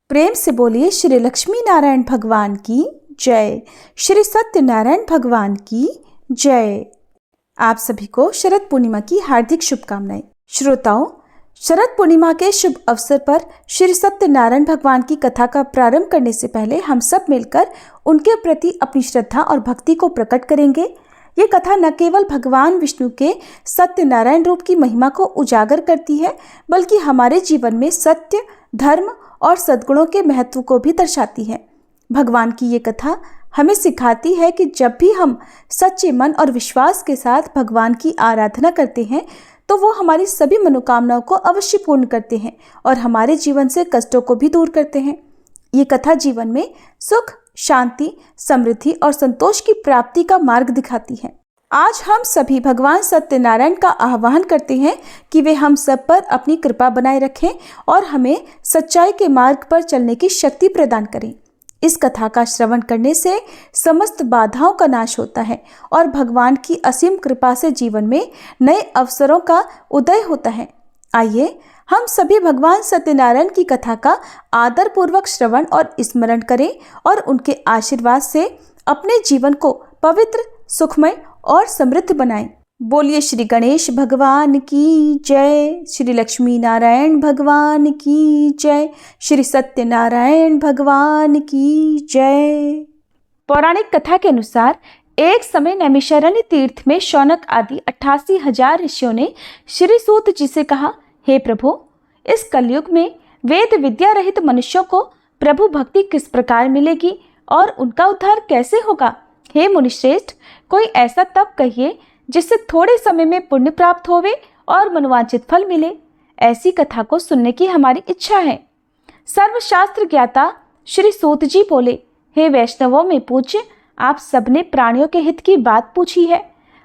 प्रेम से बोलिए श्री लक्ष्मी नारायण भगवान की जय। श्री सत्यनारायण भगवान की जय। आप सभी को शरद पूर्णिमा की हार्दिक शुभकामनाएं। श्रोताओं, शरद पूर्णिमा के शुभ अवसर पर श्री सत्यनारायण भगवान की कथा का प्रारंभ करने से पहले हम सब मिलकर उनके प्रति अपनी श्रद्धा और भक्ति को प्रकट करेंगे। ये कथा न केवल भगवान विष्णु के सत्यनारायण रूप की महिमा को उजागर करती है, बल्कि हमारे जीवन में सत्य, धर्म और सद्गुणों के महत्व को भी दर्शाती है। भगवान की ये कथा हमें सिखाती है कि जब भी हम सच्चे मन और विश्वास के साथ भगवान की आराधना करते हैं तो वो हमारी सभी मनोकामनाओं को अवश्य पूर्ण करते हैं और हमारे जीवन से कष्टों को भी दूर करते हैं। ये कथा जीवन में सुख, शांति, समृद्धि और संतोष की प्राप्ति का मार्ग दिखाती है। आज हम सभी भगवान सत्यनारायण का आह्वान करते हैं कि वे हम सब पर अपनी कृपा बनाए रखें और हमें सच्चाई के मार्ग पर चलने की शक्ति प्रदान करें। इस कथा का श्रवण करने से समस्त बाधाओं का नाश होता है और भगवान की असीम कृपा से जीवन में नए अवसरों का उदय होता है। आइए हम सभी भगवान सत्यनारायण की कथा का आदर पूर्वक श्रवण और स्मरण करें और उनके आशीर्वाद से अपने जीवन को पवित्र, सुखमय और समृद्ध बनाएं। बोलिए श्री गणेश भगवान की जय, श्री लक्ष्मी नारायण भगवान की जय, श्री सत्यनारायण भगवान की जय। पौराणिक कथा के अनुसार एक समय नैमिषारण्य तीर्थ में शौनक आदि 88,000 ऋषियों ने श्री सूत जी से कहा, हे प्रभु, इस कलयुग में वेद विद्या रहित मनुष्यों को प्रभु भक्ति किस प्रकार मिलेगी और उनका उद्धार कैसे होगा? हे मुनिश्रेष्ठ, कोई ऐसा तप कहिए जिससे थोड़े समय में पुण्य प्राप्त होवे और मनोवांछित फल मिले। ऐसी कथा को सुनने की हमारी इच्छा है। सर्वशास्त्र ज्ञाता श्री सूत जी बोले, हे वैष्णवों में पूज्य, आप सबने प्राणियों के हित की बात पूछी है।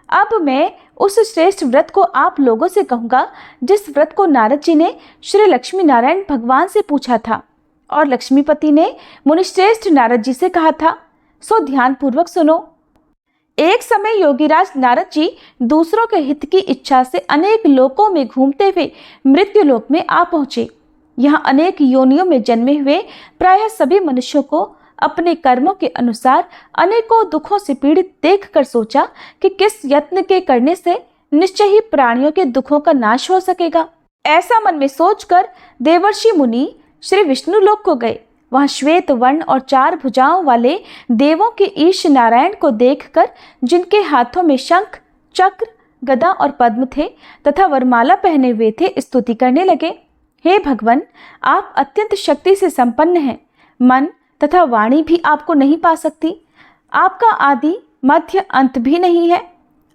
अब मैं उस श्रेष्ठ व्रत को आप लोगों से कहूँगा जिस व्रत को नारद जी ने श्री लक्ष्मी नारायण भगवान से पूछा था और लक्ष्मीपति ने मुनिश्रेष्ठ नारद जी से कहा था। सो ध्यान पूर्वक सुनो। एक समय योगीराज नारद जी दूसरों के हित की इच्छा से अनेक लोकों में घूमते हुए मृत्यु लोक में आ पहुंचे। यहाँ अनेक योनियों में जन्मे हुए प्रायः सभी मनुष्यों को अपने कर्मों के अनुसार अनेकों दुखों से पीड़ित देखकर सोचा कि किस यत्न के करने से निश्चय ही प्राणियों के दुखों का नाश हो सकेगा। ऐसा मन में सोचकर देवर्षि मुनि श्री विष्णु लोक को गए। वहाँ श्वेत वर्ण और 4 भुजाओं वाले देवों के ईश नारायण को देखकर, जिनके हाथों में शंख, चक्र, गदा और पद्म थे तथा वरमाला पहने हुए थे, स्तुति करने लगे। हे भगवान, आप अत्यंत शक्ति से संपन्न हैं। मन तथा वाणी भी आपको नहीं पा सकती। आपका आदि मध्य अंत भी नहीं है।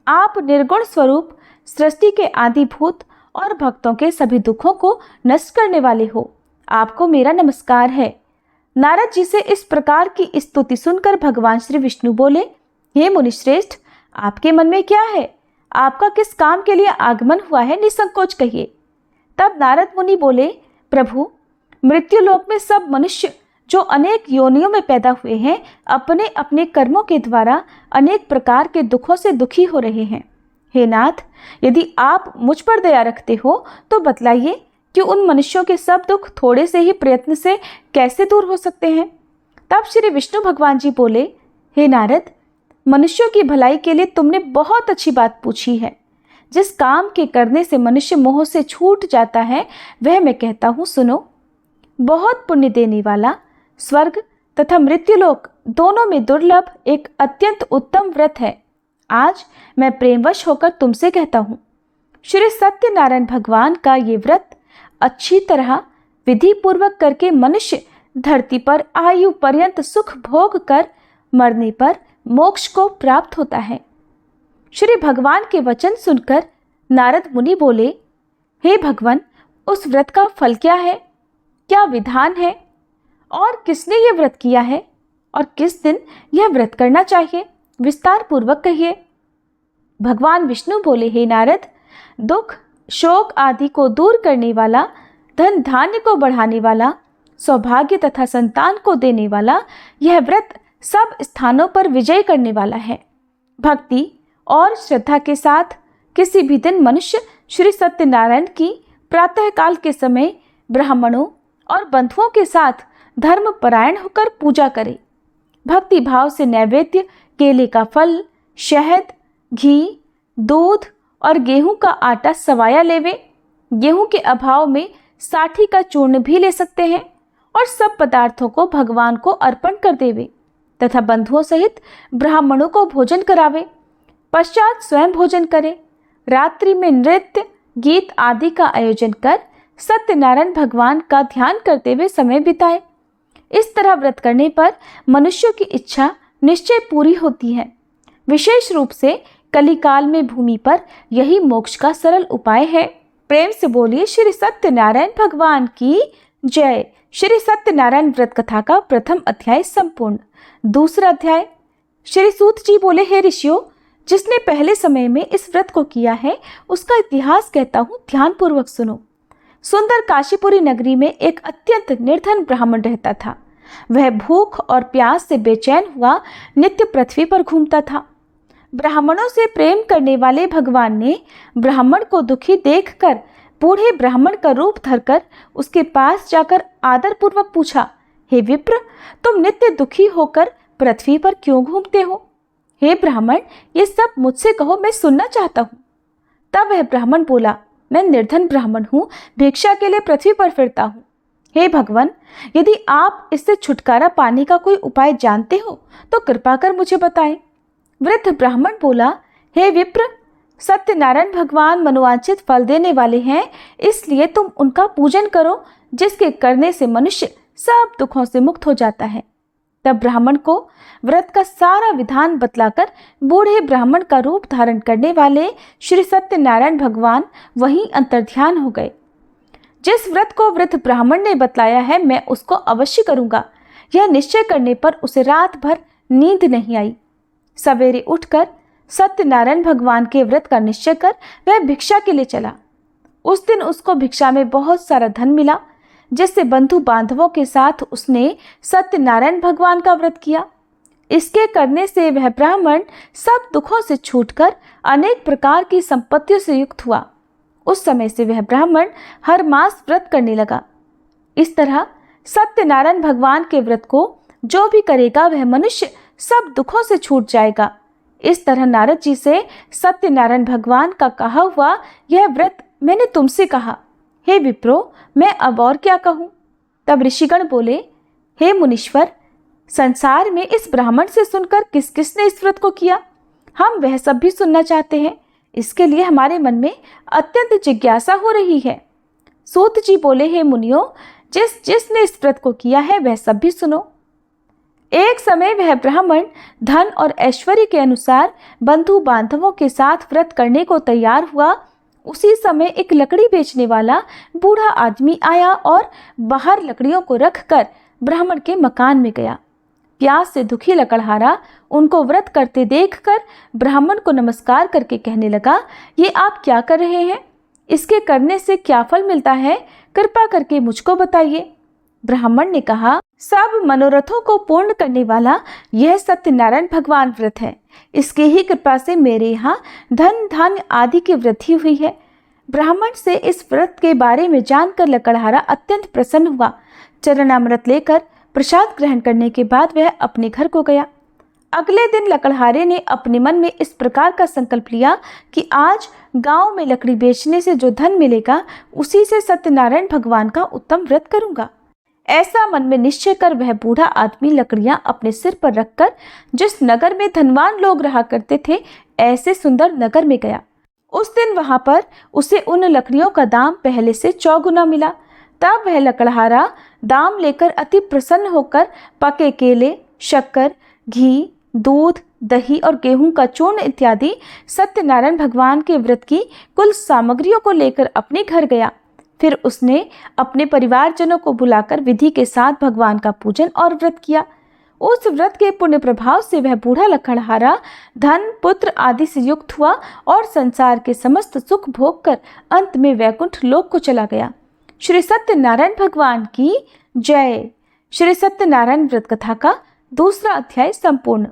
आप निर्गुण स्वरूप, सृष्टि के आदिभूत और भक्तों के सभी दुखों को नष्ट करने वाले हो। आपको मेरा नमस्कार है। नारद जी से इस प्रकार की स्तुति सुनकर भगवान श्री विष्णु बोले, हे मुनिश्रेष्ठ, आपके मन में क्या है? आपका किस काम के लिए आगमन हुआ है? निसंकोच कहिए। तब नारद मुनि बोले, प्रभु, मृत्युलोक में सब मनुष्य जो अनेक योनियों में पैदा हुए हैं, अपने अपने कर्मों के द्वारा अनेक प्रकार के दुखों से दुखी हो रहे हैं। हे नाथ, यदि आप मुझ पर दया रखते हो तो बतलाइए कि उन मनुष्यों के सब दुख थोड़े से ही प्रयत्न से कैसे दूर हो सकते हैं? तब श्री विष्णु भगवान जी बोले, हे नारद, मनुष्यों की भलाई के लिए तुमने बहुत अच्छी बात पूछी है। जिस काम के करने से मनुष्य मोह से छूट जाता है वह मैं कहता हूँ, सुनो। बहुत पुण्य देने वाला, स्वर्ग तथा मृत्युलोक दोनों में दुर्लभ एक अत्यंत उत्तम व्रत है। आज मैं प्रेमवश होकर तुमसे कहता हूँ, श्री सत्यनारायण भगवान का ये व्रत अच्छी तरह विधि पूर्वक करके मनुष्य धरती पर आयु पर्यंत सुख भोग कर मरने पर मोक्ष को प्राप्त होता है। श्री भगवान के वचन सुनकर नारद मुनि बोले, हे भगवान, उस व्रत का फल क्या है? क्या विधान है? और किसने ये व्रत किया है और किस दिन यह व्रत करना चाहिए? विस्तार पूर्वक कहिए। भगवान विष्णु बोले, हे नारद, दुख, शोक आदि को दूर करने वाला, धन धान्य को बढ़ाने वाला, सौभाग्य तथा संतान को देने वाला यह व्रत सब स्थानों पर विजय करने वाला है। भक्ति और श्रद्धा के साथ किसी भी दिन मनुष्य श्री सत्यनारायण की प्रातःकाल के समय ब्राह्मणों और बंधुओं के साथ धर्म परायण होकर पूजा करे। भक्ति भाव से नैवेद्य केले का फल, शहद, घी, दूध और गेहूं का आटा सवाया लेवे। गेहूं के अभाव में साठी का चूर्ण भी ले सकते हैं और सब पदार्थों को भगवान को अर्पण कर देवे तथा बंधुओं सहित ब्राह्मणों को भोजन करावे। पश्चात स्वयं भोजन करे। रात्रि में नृत्य, गीत आदि का आयोजन कर सत्यनारायण भगवान का ध्यान करते हुए समय बिताए। इस तरह व्रत करने पर मनुष्यों की इच्छा निश्चय पूरी होती है। विशेष रूप से कलिकाल में भूमि पर यही मोक्ष का सरल उपाय है। प्रेम से बोलिए श्री सत्यनारायण भगवान की जय। श्री सत्यनारायण व्रत कथा का प्रथम अध्याय संपूर्ण। दूसरा अध्याय। श्री सूत जी बोले, हे ऋषियों, जिसने पहले समय में इस व्रत को किया है उसका इतिहास कहता हूँ, ध्यान पूर्वक सुनो। सुंदर काशीपुरी नगरी में एक अत्यंत निर्धन ब्राह्मण रहता था। वह भूख और प्यास से बेचैन हुआ नित्य पृथ्वी पर घूमता था। ब्राह्मणों से प्रेम करने वाले भगवान ने ब्राह्मण को दुखी देखकर बूढ़े ब्राह्मण का रूप धरकर उसके पास जाकर आदरपूर्वक पूछा, हे विप्र, तुम नित्य दुखी होकर पृथ्वी पर क्यों घूमते हो? हे ब्राह्मण, ये सब मुझसे कहो, मैं सुनना चाहता हूँ। तब वह ब्राह्मण बोला, मैं निर्धन ब्राह्मण हूँ, भिक्षा के लिए पृथ्वी पर फिरता हूँ। हे भगवान, यदि आप इससे छुटकारा पाने का कोई उपाय जानते हो तो कृपा कर मुझे बताएं। वृद्ध ब्राह्मण बोला, हे विप्र, सत्यनारायण भगवान मनोवांछित फल देने वाले हैं, इसलिए तुम उनका पूजन करो, जिसके करने से मनुष्य सब दुखों से मुक्त हो जाता है। तब ब्राह्मण को व्रत का सारा विधान बतलाकर बूढ़े ब्राह्मण का रूप धारण करने वाले श्री सत्यनारायण भगवान वहीं अंतर्ध्यान हो गए। जिस व्रत को वृद्ध ब्राह्मण ने बतलाया है, मैं उसको अवश्य करूंगा। यह निश्चय करने पर उसे रात भर नींद नहीं आई। सवेरे उठकर सत्यनारायण भगवान के व्रत का निश्चय कर वह भिक्षा के लिए चला। उस दिन उसको भिक्षा में बहुत सारा धन मिला, जिससे बंधु बांधवों के साथ उसने सत्यनारायण भगवान का व्रत किया। इसके करने से वह ब्राह्मण सब दुखों से छूटकर अनेक प्रकार की संपत्तियों से युक्त हुआ। उस समय से वह ब्राह्मण हर मास व्रत करने लगा। इस तरह सत्यनारायण भगवान के व्रत को जो भी करेगा वह मनुष्य सब दुखों से छूट जाएगा। इस तरह नारद जी से सत्यनारायण भगवान का कहा हुआ यह व्रत मैंने तुमसे कहा। हे विप्रो, मैं अब और क्या कहूँ? तब ऋषिगण बोले, हे मुनीश्वर, संसार में इस ब्राह्मण से सुनकर किस किसने इस व्रत को किया, हम वह सब भी सुनना चाहते हैं। इसके लिए हमारे मन में अत्यंत जिज्ञासा हो रही है। सूत जी बोले, हे मुनियों, जिसने इस व्रत को किया है वह सब भी सुनो। एक समय वह ब्राह्मण धन और ऐश्वर्य के अनुसार बंधु बांधवों के साथ व्रत करने को तैयार हुआ। उसी समय एक लकड़ी बेचने वाला बूढ़ा आदमी आया और बाहर लकड़ियों को रखकर ब्राह्मण के मकान में गया। प्यास से दुखी लकड़हारा उनको व्रत करते देखकर ब्राह्मण को नमस्कार करके कहने लगा, ये आप क्या कर रहे हैं? इसके करने से क्या फल मिलता है? कृपा करके मुझको बताइए। ब्राह्मण ने कहा, सब मनोरथों को पूर्ण करने वाला यह सत्यनारायण भगवान व्रत है। इसकी ही कृपा से मेरे यहाँ धन धान्य आदि की वृद्धि हुई है। ब्राह्मण से इस व्रत के बारे में जानकर लकड़हारा अत्यंत प्रसन्न हुआ। चरणामृत लेकर प्रसाद ग्रहण करने के बाद वह अपने घर को गया। अगले दिन लकड़हारे ने अपने मन में इस प्रकार का संकल्प लिया कि आज गांव में लकड़ी बेचने से जो धन मिलेगा उसी से सत्यनारायण भगवान का उत्तम व्रत करूंगा। ऐसा मन में निश्चय कर वह बूढ़ा आदमी लकड़ियां अपने सिर पर रखकर जिस नगर में धनवान लोग रहा करते थे ऐसे सुंदर नगर में गया। उस दिन वहां पर उसे उन लकड़ियों का दाम पहले से 4 गुना मिला। तब वह लकड़हारा दाम लेकर अति प्रसन्न होकर पके केले, शक्कर, घी, दूध, दही और गेहूं का चूर्ण इत्यादि सत्यनारायण भगवान के व्रत की कुल सामग्रियों को लेकर अपने घर गया। फिर उसने अपने परिवारजनों को बुलाकर विधि के साथ भगवान का पूजन और व्रत किया। उस व्रत के पुण्य प्रभाव से वह बूढ़ा लकड़हारा धन, पुत्र आदि से युक्त हुआ और संसार के समस्त सुख भोग कर अंत में वैकुंठ लोक को चला गया। श्री सत्यनारायण भगवान की जय। श्री सत्यनारायण व्रत कथा का दूसरा अध्याय संपूर्ण।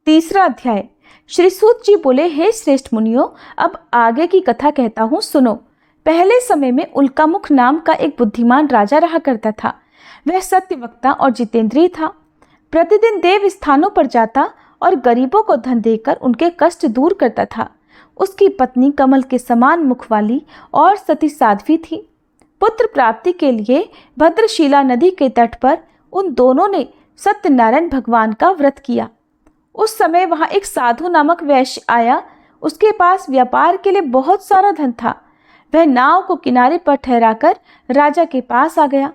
तीसरा अध्याय। श्री सूत जी बोले, हे श्रेष्ठ मुनियों, अब आगे की कथा कहता हूँ, सुनो। पहले समय में उल्कामुख नाम का एक बुद्धिमान राजा रहा करता था। वह सत्यवक्ता और जितेंद्रिय था। प्रतिदिन देव स्थानों पर जाता और गरीबों को धन देकर उनके कष्ट दूर करता था। उसकी पत्नी कमल के समान मुख वाली और सती साध्वी थी। पुत्र प्राप्ति के लिए भद्रशिला नदी के तट पर उन दोनों ने सत्यनारायण भगवान का व्रत किया। उस समय वहां एक साधु नामक वैश्य आया। उसके पास व्यापार के लिए बहुत सारा धन था। वह नाव को किनारे पर ठहराकर राजा के पास आ गया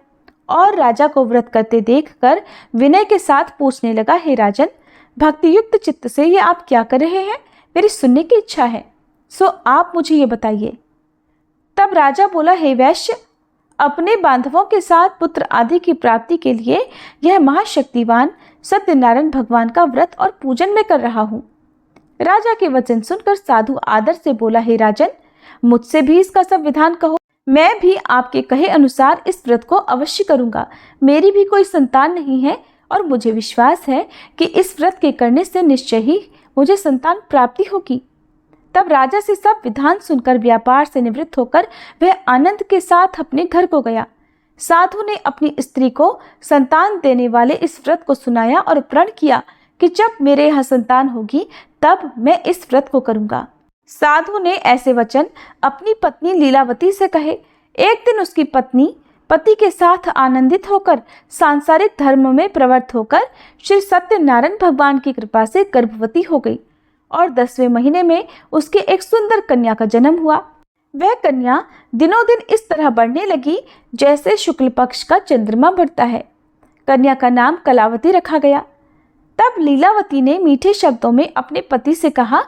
और राजा को व्रत करते देखकर विनय के साथ पूछने लगा, हे राजन, भक्तियुक्त चित्त से ये आप क्या कर रहे हैं? मेरी सुनने की इच्छा है, सो आप मुझे ये बताइए। तब राजा बोला, हे वैश्य, अपने बांधवों के साथ पुत्र आदि की प्राप्ति के लिए यह महाशक्तिवान सत्यनारायण भगवान का व्रत और पूजन मैं कर रहा हूँ। राजा के वचन सुनकर साधु आदर से बोला, हे राजन, मुझसे भी इसका सब विधान कहो। मैं भी आपके कहे अनुसार इस व्रत को अवश्य करूंगा। मेरी भी कोई संतान नहीं है और मुझे विश्वास है कि इस व्रत के करने से निश्चय ही मुझे संतान प्राप्ति होगी। तब राजा से सब विधान सुनकर व्यापार से निवृत्त होकर वह आनंद के साथ अपने घर को गया। साधु ने अपनी स्त्री को संतान देने वाले इस व्रत को सुनाया और प्रण किया कि जब मेरे यहाँ संतान होगी तब मैं इस व्रत को करूंगा। साधु ने ऐसे वचन अपनी पत्नी लीलावती से कहे। एक दिन उसकी पत्नी पति के साथ आनंदित होकर सांसारिक धर्म में प्रवृत्त होकर श्री सत्यनारायण भगवान की कृपा से गर्भवती हो गई और 10वें महीने में उसके एक सुंदर कन्या का जन्म हुआ। वह कन्या दिनों दिन इस तरह बढ़ने लगी जैसे शुक्ल पक्ष का चंद्रमा बढ़ता है। कन्या का नाम कलावती रखा गया। तब लीलावती ने मीठे शब्दों में अपने पति से कहा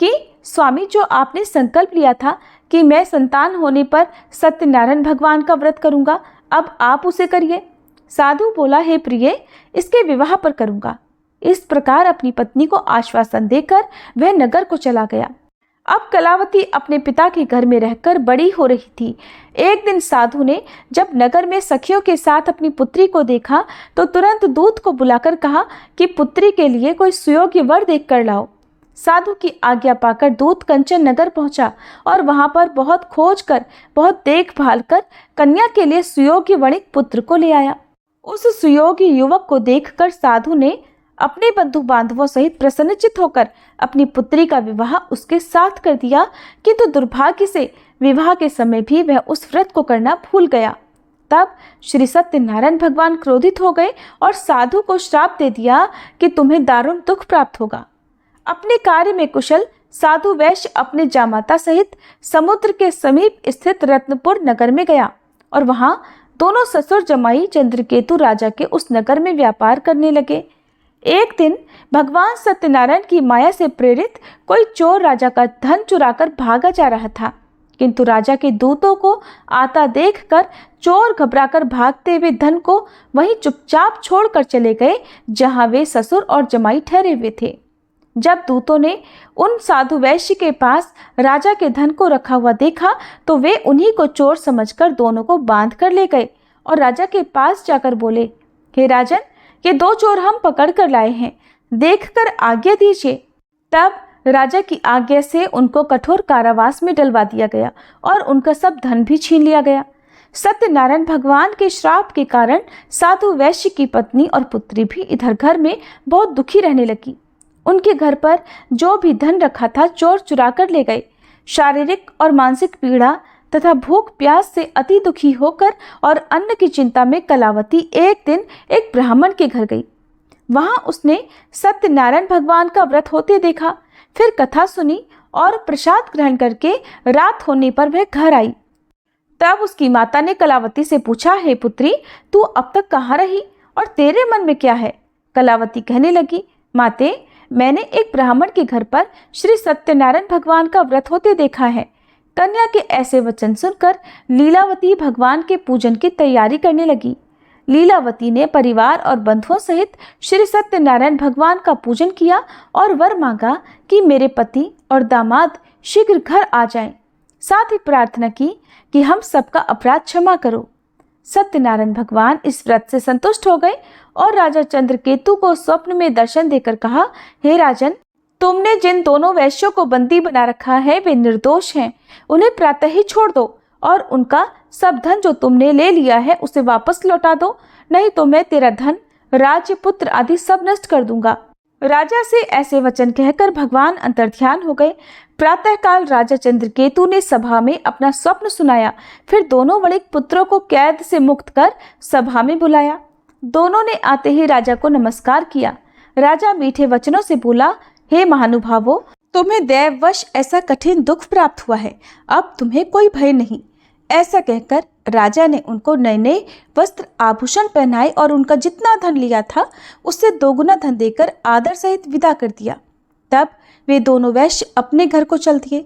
कि स्वामी, जो आपने संकल्प लिया था कि मैं संतान होने पर सत्यनारायण भगवान का व्रत करूंगा, अब आप उसे करिए। साधु बोला, हे प्रिय, इसके विवाह पर करूंगा। इस प्रकार अपनी पत्नी को आश्वासन देकर वह नगर को चला गया। अब कलावती अपने पिता के घर में रहकर बड़ी हो रही थी। एक दिन साधु ने जब नगर में सखियों के साथ अपनी पुत्री को देखा तो तुरंत दूत को बुलाकर कहा कि पुत्री के लिए कोई सुयोग्य वर देख कर लाओ। साधु की आज्ञा पाकर दूत कंचन नगर पहुंचा और वहां पर बहुत खोज कर, बहुत देखभाल कर कन्या के लिए सुयोग्य वणिक पुत्र को ले आया। उस सुयोग्य युवक को देखकर साधु ने अपने बंधु बांधवों सहित प्रसन्नचित होकर अपनी पुत्री का विवाह उसके साथ कर दिया, किंतु दुर्भाग्य से विवाह के समय भी वह उस व्रत को करना भूल गया। तब श्री सत्यनारायण भगवान क्रोधित हो गए और साधु को श्राप दे दिया कि तुम्हें दारुण दुख प्राप्त होगा। अपने कार्य में कुशल साधु वैश्य अपने जामाता सहित समुद्र के समीप स्थित रत्नपुर नगर में गया और वहां दोनों ससुर जमाई चंद्रकेतु राजा के उस नगर में व्यापार करने लगे। एक दिन भगवान सत्यनारायण की माया से प्रेरित कोई चोर राजा का धन चुराकर भागा जा रहा था, किंतु राजा के दूतों को आता देखकर चोर घबराकर भागते हुए धन को वहीं चुपचाप छोड़कर चले गए जहां वे ससुर और जमाई ठहरे हुए थे। जब दूतों ने उन साधु वैश्य के पास राजा के धन को रखा हुआ देखा तो वे उन्हीं को चोर समझकर दोनों को बांध कर ले गए और राजा के पास जाकर बोले, हे राजन, ये 2 चोर हम पकड़ कर लाए हैं, देखकर आज्ञा दीजिए। तब राजा की आज्ञा से उनको कठोर कारावास में डलवा दिया गया और उनका सब धन भी छीन लिया गया। सत्यनारायण भगवान के श्राप के कारण साधु वैश्य की पत्नी और पुत्री भी इधर घर में बहुत दुखी रहने लगी। उनके घर पर जो भी धन रखा था चोर चुरा कर ले गए। शारीरिक और मानसिक पीड़ा तथा भूख प्यास से अति दुखी होकर और अन्न की चिंता में कलावती एक दिन एक ब्राह्मण के घर गई। वहां उसने सत्यनारायण भगवान का व्रत होते देखा, फिर कथा सुनी और प्रसाद ग्रहण करके रात होने पर वह घर आई। तब उसकी माता ने कलावती से पूछा, हे पुत्री, तू अब तक कहाँ रही और तेरे मन में क्या है? कलावती कहने लगी, माते, मैंने एक ब्राह्मण के घर पर श्री सत्यनारायण भगवान का व्रत होते देखा है। कन्या के ऐसे वचन सुनकर लीलावती भगवान के पूजन की तैयारी करने लगी। लीलावती ने परिवार और बंधुओं सहित श्री सत्यनारायण भगवान का पूजन किया और वर मांगा कि मेरे पति और दामाद शीघ्र घर आ जाएं। साथ ही प्रार्थना की कि हम सबका अपराध क्षमा करो। सत्यनारायण भगवान इस व्रत से संतुष्ट हो गए और राजा चंद्रकेतु को स्वप्न में दर्शन देकर कहा, हे राजन, तुमने जिन दोनों वैश्यों को बंदी बना रखा है वे निर्दोष हैं। उन्हें प्रातः ही छोड़ दो और उनका सब धन जो तुमने ले लिया है उसे वापस लौटा दो, नहीं तो मैं तेरा धन, राज्य, पुत्र आदि सब नष्ट कर दूंगा। राजा से ऐसे वचन कहकर भगवान अंतर्ध्यान हो गए। प्रातःकाल राजा चंद्रकेतु ने सभा में अपना स्वप्न सुनाया। फिर दोनों वणिक पुत्रों को कैद से मुक्त कर सभा में बुलाया। दोनों ने आते ही राजा को नमस्कार किया। राजा मीठे वचनों से बोला, हे महानुभावों, तुम्हें दैववश ऐसा कठिन दुख प्राप्त हुआ है, अब तुम्हें कोई भय नहीं। ऐसा कहकर राजा ने उनको नए नए वस्त्र आभूषण पहनाए और उनका जितना धन लिया था उससे दोगुना धन देकर आदर सहित विदा कर दिया। तब वे दोनों वैश्य अपने घर को चल दिए।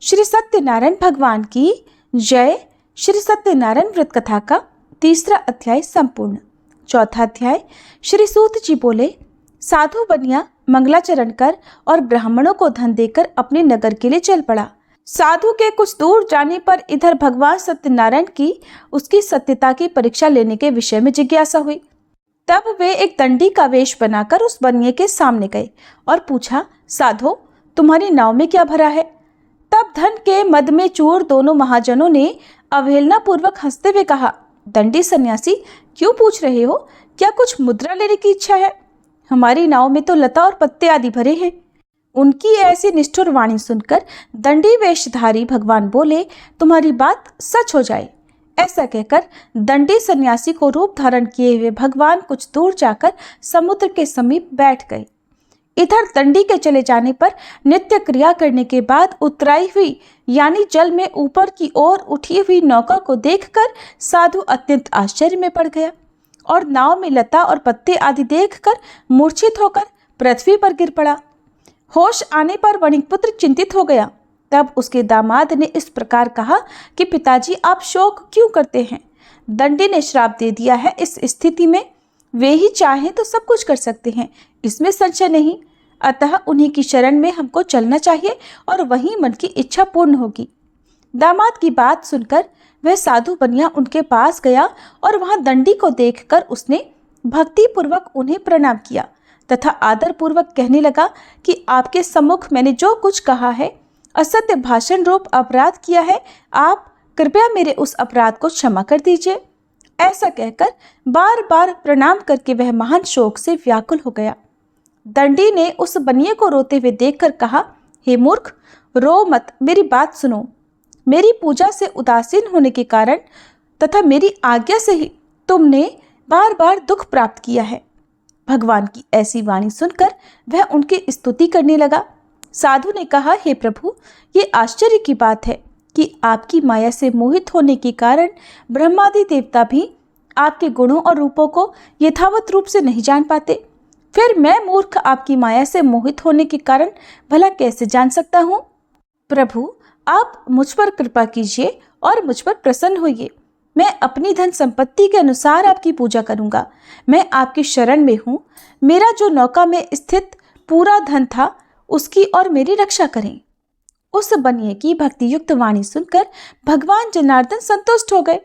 श्री सत्यनारायण भगवान की जय। श्री सत्यनारायण व्रत कथा का 3रा अध्याय संपूर्ण। 4था अध्याय। श्री सूत जी बोले, साधु बनिया मंगलाचरण कर और ब्राह्मणों को धन देकर अपने नगर के लिए चल पड़ा। साधु के कुछ दूर जाने पर इधर भगवान सत्यनारायण की उसकी सत्यता की परीक्षा लेने के विषय में जिज्ञासा हुई। तब वे एक दंडी का वेश बनाकर उस बनिए के सामने गए और पूछा, साधो, तुम्हारी नाव में क्या भरा है? तब धन के मद में चूर दोनों महाजनों ने अवहेलना पूर्वक हंसते हुए कहा, दंडी सन्यासी, क्यों पूछ रहे हो? क्या कुछ मुद्रा लेने की इच्छा है? हमारी नाव में तो लता और पत्ते आदि भरे हैं। उनकी ऐसी निष्ठुर वाणी सुनकर दंडी वेशधारी भगवान बोले, तुम्हारी बात सच हो जाए। ऐसा कहकर दंडी सन्यासी को रूप धारण किए हुए भगवान कुछ दूर जाकर समुद्र के समीप बैठ गए। इधर दंडी के चले जाने पर नित्य क्रिया करने के बाद उतराई हुई यानी जल में ऊपर की ओर उठी हुई नौका को देखकर साधु अत्यंत आश्चर्य में पड़ गया और नाव में लता और पत्ते आदि देखकर मूर्छित होकर पृथ्वी पर गिर पड़ा। होश आने पर वणिक पुत्र चिंतित हो गया। तब उसके दामाद ने इस प्रकार कहा कि पिताजी, आप शोक क्यों करते हैं? दंडी ने श्राप दे दिया है। इस स्थिति में वे ही चाहें तो सब कुछ कर सकते हैं, इसमें संशय नहीं। अतः उन्हीं की शरण में हमको चलना चाहिए और वहीं मन की इच्छा पूर्ण होगी। दामाद की बात सुनकर वह साधु बनिया उनके पास गया और वहां दंडी को देखकर उसने भक्ति पूर्वक उन्हें प्रणाम किया तथा आदर पूर्वक कहने लगा कि आपके सम्मुख मैंने जो कुछ कहा है, असत्य भाषण रूप अपराध किया है, आप कृपया मेरे उस अपराध को क्षमा कर दीजिए। ऐसा कहकर बार बार प्रणाम करके वह महान शोक से व्याकुल हो गया। दंडी ने उस बनिए को रोते हुए देखकर कहा, हे मूर्ख, रो मत, मेरी बात सुनो। मेरी पूजा से उदासीन होने के कारण तथा मेरी आज्ञा से ही तुमने बार बार दुख प्राप्त किया है। भगवान की ऐसी वाणी सुनकर वह उनकी स्तुति करने लगा। साधु ने कहा, हे प्रभु, ये आश्चर्य की बात है कि आपकी माया से मोहित होने के कारण ब्रह्मादि देवता भी आपके गुणों और रूपों को यथावत रूप से नहीं जान पाते। फिर मैं मूर्ख आपकी माया से मोहित होने के कारण भला कैसे जान सकता हूँ? प्रभु, आप मुझ पर कृपा कीजिए और मुझ पर प्रसन्न होइए। मैं अपनी धन संपत्ति के अनुसार आपकी पूजा करूंगा। मैं आपकी शरण में हूँ। मेरा जो नौका में स्थित पूरा धन था उसकी और मेरी रक्षा करें। उस बनिए की भक्ति युक्त वाणी सुनकर भगवान जनार्दन संतुष्ट हो गए।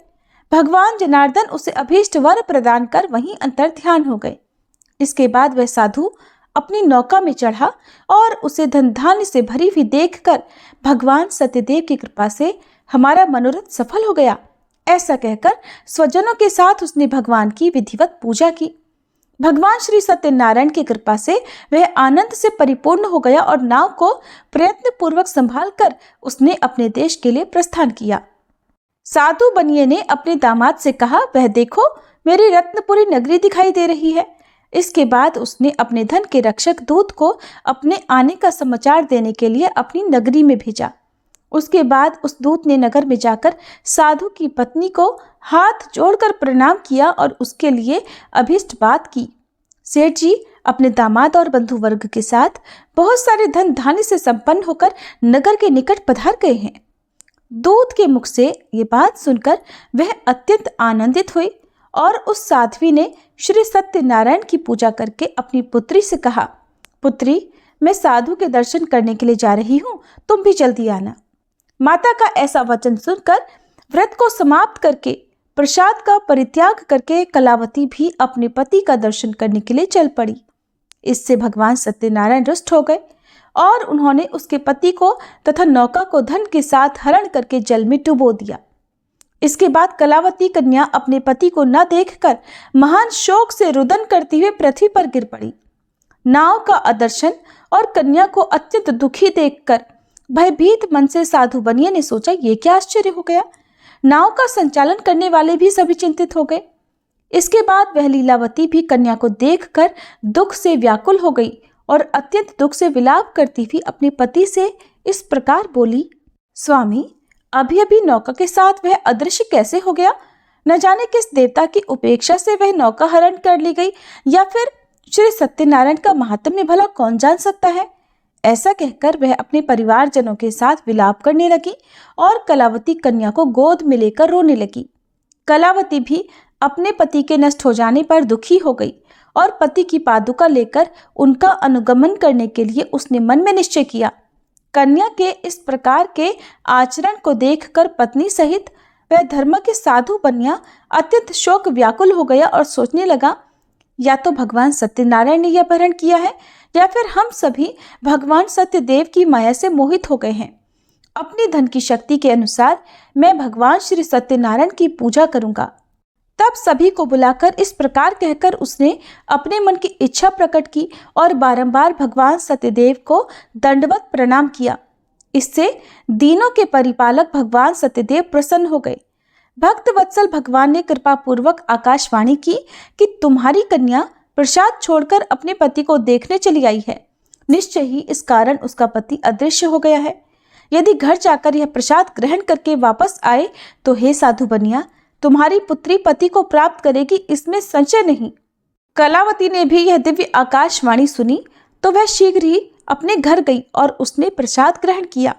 भगवान जनार्दन उसे अभीष्ट वर प्रदान कर वहीं अंतर्ध्यान हो गए। इसके बाद वह साधु अपनी नौका में चढ़ा और उसे धन धान्य से भरी हुई देखकर भगवान सत्यदेव की कृपा से हमारा मनोरथ सफल हो गया। ऐसा कहकर स्वजनों के साथ उसने भगवान की विधिवत पूजा की। भगवान श्री सत्यनारायण की कृपा से वह आनंद से परिपूर्ण हो गया और नाव को प्रयत्न पूर्वक संभाल कर उसने अपने देश के लिए प्रस्थान किया। साधु बनिए ने अपने दामाद से कहा, वह देखो, मेरी रत्नपुरी नगरी दिखाई दे रही है। इसके बाद उसने अपने धन के रक्षक दूत को अपने आने का समाचार देने के लिए अपनी नगरी में भेजा। उसके बाद उस दूत ने नगर में जाकर साधु की पत्नी को हाथ जोड़कर प्रणाम किया और उसके लिए अभीष्ट बात की। सेठ जी अपने दामाद और बंधु वर्ग के साथ बहुत सारे धन धान्य से संपन्न होकर नगर के निकट पधार गए हैं। दूत के मुख से ये बात सुनकर वह अत्यंत आनंदित हुई और उस साध्वी ने श्री सत्यनारायण की पूजा करके अपनी पुत्री से कहा, पुत्री, मैं साधु के दर्शन करने के लिए जा रही हूँ, तुम भी जल्दी आना। माता का ऐसा वचन सुनकर व्रत को समाप्त करके प्रसाद का परित्याग करके कलावती भी अपने पति का दर्शन करने के लिए चल पड़ी। इससे भगवान सत्यनारायण रुष्ट हो गए और उन्होंने उसके पति को तथा नौका को धन के साथ हरण करके जल में डुबो दिया। इसके बाद कलावती कन्या अपने पति को न देखकर महान शोक से रुदन करती हुए पृथ्वी पर गिर पड़ी। नाव का अदर्शन और कन्या को अत्यंत दुखी देखकर भयभीत मन से साधु बनिया ने सोचा, ये क्या आश्चर्य हो गया। नाव का संचालन करने वाले भी सभी चिंतित हो गए। इसके बाद वह लीलावती भी कन्या को देखकर दुख से व्याकुल हो गई और अत्यंत दुख से विलाप करती हुई अपने पति से इस प्रकार बोली, स्वामी, अभी अभी नौका के साथ वह अदृश्य कैसे हो गया। न जाने किस देवता की उपेक्षा से वह नौका हरण कर ली गई, या फिर श्री सत्यनारायण का महात्म्य भला कौन जान सकता है। ऐसा कहकर वह अपने परिवारजनों के साथ विलाप करने लगी और कलावती कन्या को गोद में लेकर रोने लगी। कलावती भी अपने पति के नष्ट हो जाने पर दुखी हो गई और पति की पादुका लेकर उनका अनुगमन करने के लिए उसने मन में निश्चय किया। कन्या के इस प्रकार के आचरण को देखकर पत्नी सहित वह धर्म के साधु बनिया अत्यंत शोक व्याकुल हो गया और सोचने लगा, या तो भगवान सत्यनारायण ने यह अपहरण किया है, या फिर हम सभी भगवान सत्यदेव की माया से मोहित हो गए हैं। अपनी धन की शक्ति के अनुसार मैं भगवान श्री सत्यनारायण की पूजा करूंगा। तब सभी को बुलाकर इस प्रकार कहकर उसने अपने मन की इच्छा प्रकट की और बारंबार भगवान सत्यदेव को दंडवत प्रणाम किया। इससे दीनों के परिपालक भगवान सत्यदेव प्रसन्न हो गए। भक्त वत्सल भगवान ने कृपा पूर्वक आकाशवाणी की कि तुम्हारी कन्या प्रसाद छोड़कर अपने पति को देखने चली आई है। निश्चय ही इस कारण उसका पति अदृश्य हो गया है। यदि घर जाकर यह प्रसाद ग्रहण करके वापस आए तो हे साधु बनिया, तुम्हारी पुत्री पति को प्राप्त करेगी, इसमें संशय नहीं। कलावती ने भी यह दिव्य आकाशवाणी सुनी तो वह शीघ्र ही अपने घर गई और उसने प्रसाद ग्रहण किया।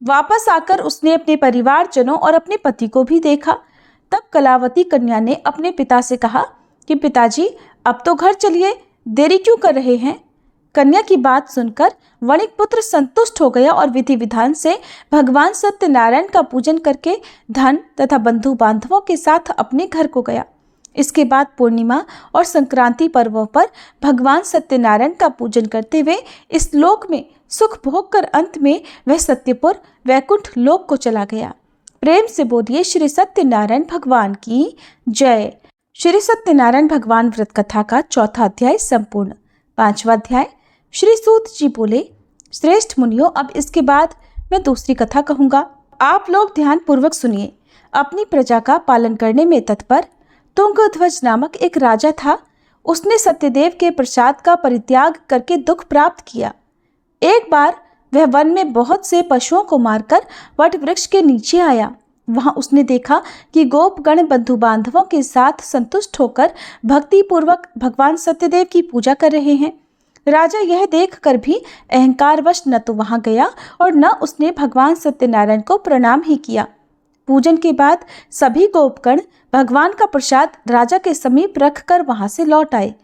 वापस आकर उसने अपने परिवारजनों और अपने पति को भी देखा। तब कलावती कन्या ने अपने पिता से कहा कि पिताजी, अब तो घर चलिए, देरी क्यों कर रहे हैं। कन्या की बात सुनकर वणिक पुत्र संतुष्ट हो गया और विधि विधान से भगवान सत्यनारायण का पूजन करके धन तथा बंधु बांधवों के साथ अपने घर को गया। इसके बाद पूर्णिमा और संक्रांति पर्वों पर भगवान सत्यनारायण का पूजन करते हुए इस लोक में सुख भोग कर अंत में वह सत्यपुर वैकुंठ लोक को चला गया। प्रेम से बोलिए श्री सत्यनारायण भगवान की जय। श्री सत्यनारायण भगवान व्रत कथा का चौथा अध्याय संपूर्ण। पांचवा अध्याय। श्री सूत जी बोले, श्रेष्ठ मुनियों, अब इसके बाद मैं दूसरी कथा कहूँगा। आप लोग ध्यान पूर्वक सुनिए। अपनी प्रजा का पालन करने में तत्पर तुंगध्वज नामक एक राजा था। उसने सत्यदेव के प्रसाद का परित्याग करके दुख प्राप्त किया। एक बार वह वन में बहुत से पशुओं को मारकर वट वृक्ष के नीचे आया। वहां उसने देखा कि गोपगण बंधु बांधवों के साथ संतुष्ट होकर भक्ति पूर्वक भगवान सत्यदेव की पूजा कर रहे हैं। राजा यह देखकर भी अहंकारवश न तो वहां गया और न उसने भगवान सत्यनारायण को प्रणाम ही किया। पूजन के बाद सभी गोपगण भगवान का प्रसाद राजा के समीप रखकर वहां से लौट आए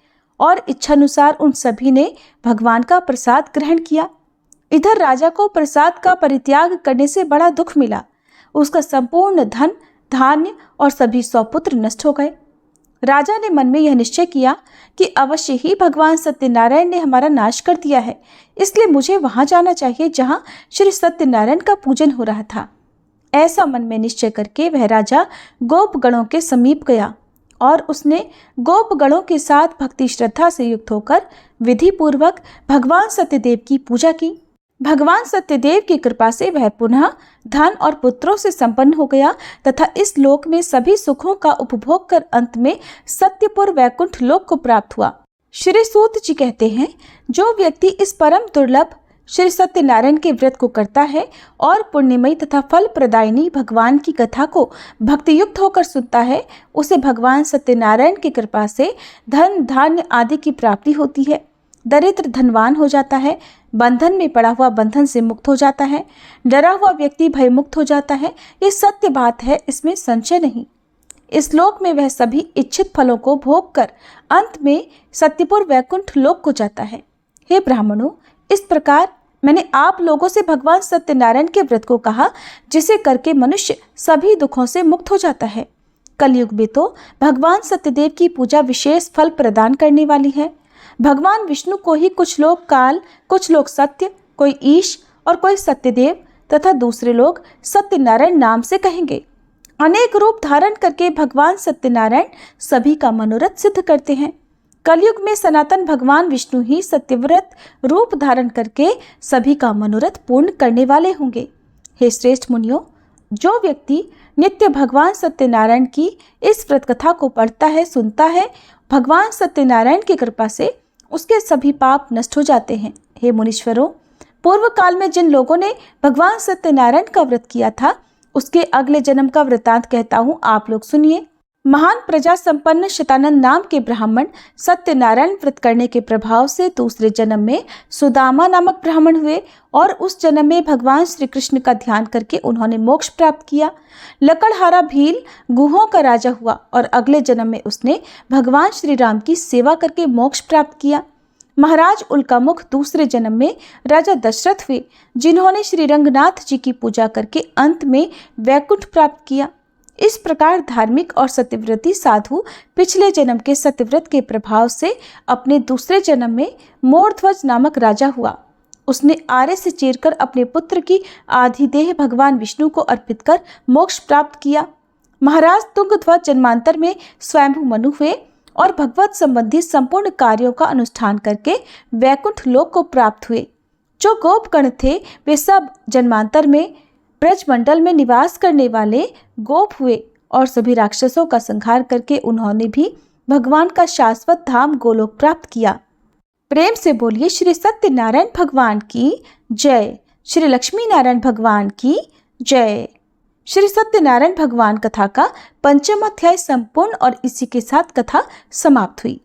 और इच्छानुसार उन सभी ने भगवान का प्रसाद ग्रहण किया। इधर राजा को प्रसाद का परित्याग करने से बड़ा दुख मिला। उसका संपूर्ण धन, धान्य और सभी सौपुत्र नष्ट हो गए। राजा ने मन में यह निश्चय किया कि अवश्य ही भगवान सत्यनारायण ने हमारा नाश कर दिया है, इसलिए मुझे वहां जाना चाहिए जहां श्री सत्यनारायण का पूजन हो रहा था। ऐसा मन में निश्चय करके वह राजा गोपगणों के समीप गया और उसने गोपगणों के साथ भक्ति श्रद्धा से युक्त होकर विधि पूर्वक भगवान सत्यदेव की पूजा की। भगवान सत्यदेव की कृपा से वह पुनः धन और पुत्रों से संपन्न हो गया तथा इस लोक में सभी सुखों का उपभोग कर अंत में सत्यपुर वैकुंठ लोक को प्राप्त हुआ। श्री सूत जी कहते हैं, जो व्यक्ति इस परम दुर्लभ श्री सत्यनारायण के व्रत को करता है और पुण्यमयी तथा फल प्रदायिनी भगवान की कथा को भक्ति युक्त होकर सुनता है, उसे भगवान सत्यनारायण की कृपा से धन, धान्य आदि की प्राप्ति होती है। दरिद्र धनवान हो जाता है, बंधन में पड़ा हुआ बंधन से मुक्त हो जाता है, डरा हुआ व्यक्ति भय मुक्त हो जाता है। ये सत्य बात है, इसमें संशय नहीं। इस लोक में वह सभी इच्छित फलों को भोग कर अंत में सत्यपुर वैकुंठ लोक को जाता है। हे ब्राह्मणों, इस प्रकार मैंने आप लोगों से भगवान सत्यनारायण के व्रत को कहा, जिसे करके मनुष्य सभी दुखों से मुक्त हो जाता है। कलयुग में तो भगवान सत्यदेव की पूजा विशेष फल प्रदान करने वाली है। भगवान विष्णु को ही कुछ लोग काल, कुछ लोग सत्य, कोई ईश और कोई सत्यदेव तथा दूसरे लोग सत्यनारायण नाम से कहेंगे। अनेक रूप धारण करके भगवान सत्यनारायण सभी का मनोरथ सिद्ध करते हैं। कलयुग में सनातन भगवान विष्णु ही सत्यव्रत रूप धारण करके सभी का मनोरथ पूर्ण करने वाले होंगे। हे श्रेष्ठ मुनियों, जो व्यक्ति नित्य भगवान सत्यनारायण की इस व्रत कथा को पढ़ता है, सुनता है, भगवान सत्यनारायण की कृपा से उसके सभी पाप नष्ट हो जाते हैं। हे मुनीश्वरों, पूर्व काल में जिन लोगों ने भगवान सत्यनारायण का व्रत किया था, उसके अगले जन्म का वृतांत कहता हूँ, आप लोग सुनिए। महान प्रजा संपन्न शतानंद नाम के ब्राह्मण सत्यनारायण व्रत करने के प्रभाव से दूसरे जन्म में सुदामा नामक ब्राह्मण हुए और उस जन्म में भगवान श्री कृष्ण का ध्यान करके उन्होंने मोक्ष प्राप्त किया। लकड़हारा भील गुहों का राजा हुआ और अगले जन्म में उसने भगवान श्री राम की सेवा करके मोक्ष प्राप्त किया। महाराज उल्कामुख दूसरे जन्म में राजा दशरथ हुए, जिन्होंने श्री रंगनाथ जी की पूजा करके अंत में वैकुंठ प्राप्त किया। इस प्रकार धार्मिक और सत्यव्रती साधु पिछले जन्म के सत्यव्रत के प्रभाव से अपने दूसरे जन्म में मोरध्वज नामक राजा हुआ। उसने आर्य से चीरकर अपने पुत्र की आधी देह भगवान विष्णु को अर्पित कर मोक्ष प्राप्त किया। महाराज तुंगध्वज जन्मांतर में स्वयंभू मनु हुए और भगवत संबंधी संपूर्ण कार्यों का अनुष्ठान करके वैकुंठ लोक को प्राप्त हुए। जो गोपगण थे वे सब जन्मांतर में ब्रजमंडल में निवास करने वाले गोप हुए और सभी राक्षसों का संहार करके उन्होंने भी भगवान का शाश्वत धाम गोलोक प्राप्त किया। प्रेम से बोलिए श्री सत्यनारायण भगवान की जय, श्री लक्ष्मी नारायण भगवान की जय। श्री सत्यनारायण भगवान कथा का 5वां अध्याय संपूर्ण और इसी के साथ कथा समाप्त हुई।